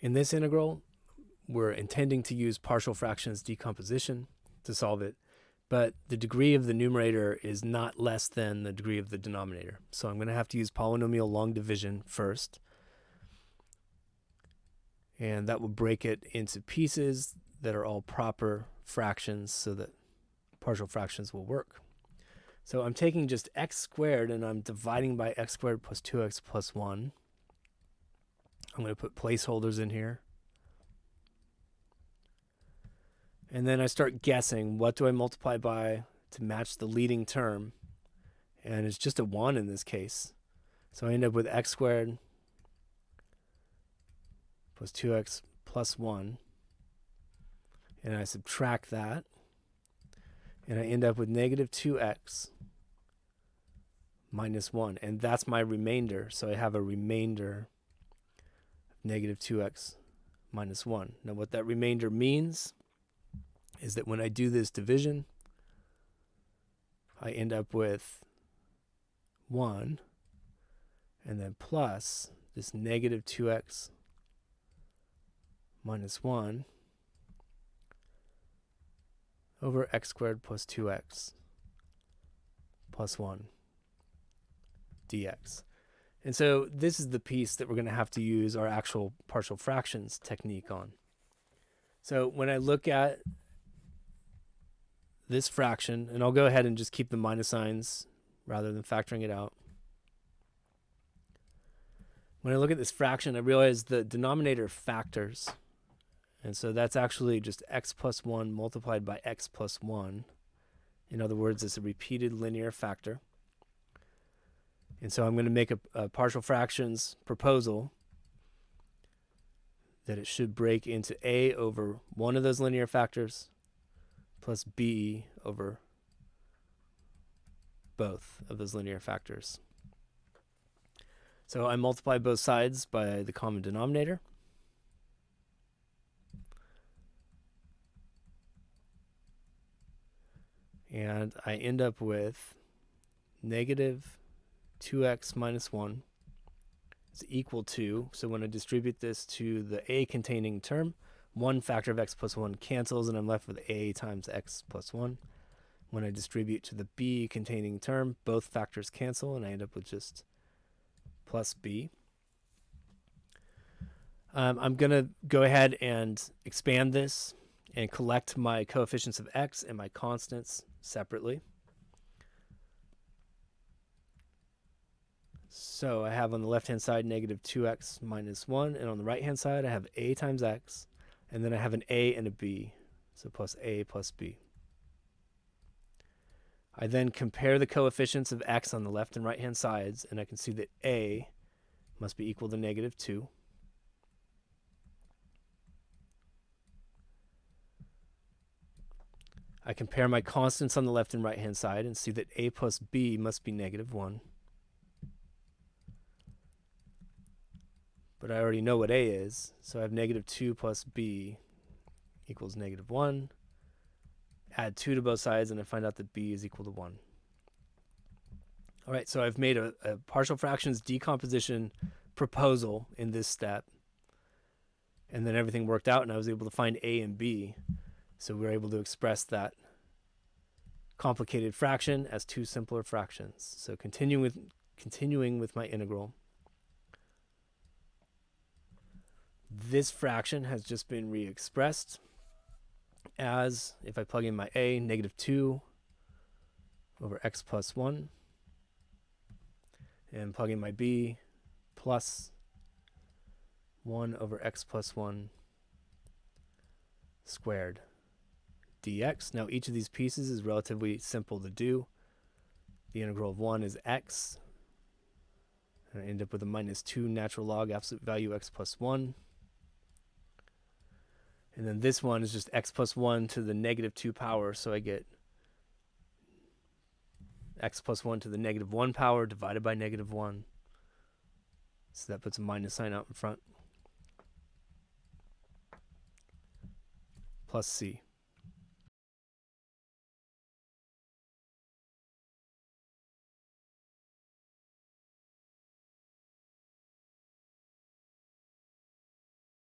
In this integral, we're intending to use partial fractions decomposition to solve it, but the degree of the numerator is not less than the degree of the denominator. So I'm going to have to use polynomial long division first, and that will break it into pieces that are all proper fractions so that partial fractions will work. So I'm taking just x squared and I'm dividing by x squared plus 2x plus 1. I'm going to put placeholders in here. And then I start guessing, what do I multiply by to match the leading term? And it's just a 1 in this case. So I end up with x squared plus 2x plus 1. And I subtract that. And I end up with negative 2x minus 1. And that's my remainder. So I have a remainder of negative 2x minus 1. Now what that remainder means is that when I do this division, I end up with 1 and then plus this negative 2x minus 1 over x squared plus 2x plus 1 dx. And so this is the piece that we're going to have to use our actual partial fractions technique on. So when I look at this fraction, and I'll go ahead and just keep the minus signs rather than factoring it out. When I look at this fraction, I realize the denominator factors. And so that's actually just x plus 1 multiplied by x plus 1. In other words, it's a repeated linear factor. And so I'm going to make a partial fractions proposal that it should break into a over one of those linear factors plus b over both of those linear factors. So I multiply both sides by the common denominator. And I end up with negative 2x minus 1 is equal to, so when I distribute this to the a containing term, one factor of x plus 1 cancels, and I'm left with a times x plus 1. When I distribute to the b containing term, both factors cancel, and I end up with just plus b. I'm going to go ahead and expand this and collect my coefficients of x and my constants separately. So I have on the left-hand side negative 2x minus 1, and on the right-hand side I have a times x, and then I have an a and a b, so plus a plus b. I then compare the coefficients of x on the left and right-hand sides, and I can see that a must be equal to negative 2. I compare my constants on the left and right-hand side and see that a plus b must be negative 1. But I already know what a is, so I have negative 2 plus b equals negative 1. Add 2 to both sides, and I find out that b is equal to 1. All right, so I've made a partial fractions decomposition proposal in this step, and then everything worked out, and I was able to find a and b. So we were able to express that complicated fraction as two simpler fractions. So continuing with my integral, this fraction has just been re-expressed as, if I plug in my a, negative 2 over x plus 1, and plug in my b, plus 1 over x plus 1 squared dx. Now each of these pieces is relatively simple to do. The integral of 1 is x, and I end up with a minus 2 natural log absolute value x plus 1. And then this one is just x plus 1 to the negative 2 power, so I get x plus 1 to the negative 1 power divided by negative 1. So that puts a minus sign out in front. Plus c.